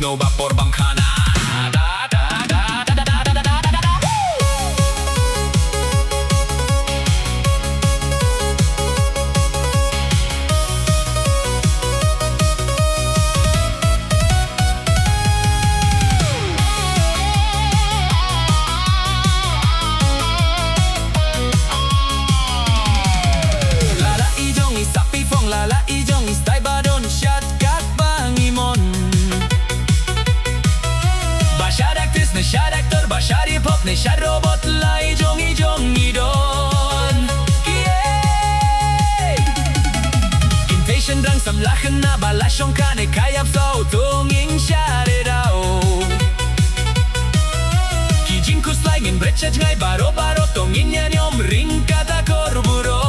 snow ba por bangkana. Lala ijong istay badon syat kat bangimon. Bashad actress ne shad actor bashad hip hop ne shad robot la ijong idon. Impatient drang sam lachen na balashong ka ne kayap so tunging shade dao. Kijin kuslay ngin brechat ngay baro tongin yan yom ring kata korburo.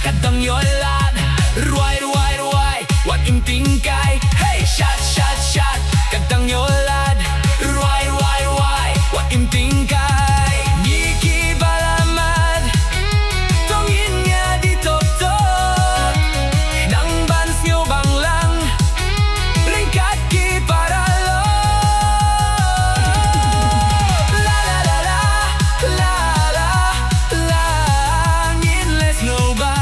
Kadang yolan, ruai, wat im tingkai. Hey, shad, shad, shad. Kadang yolan, ruai, wat im tingkai. Niki balamad, tongin niya di top. Nang bans nyo banglang, ringkat ki para lo. La la la la, la la la, ngin les no ba.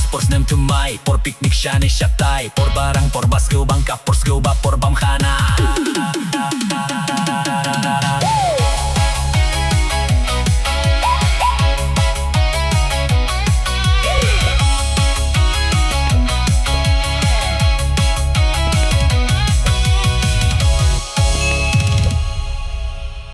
Por snem tumay, por piknik siya ni syatay, por barang, por basko bangka, por sko ba, por bamkhana.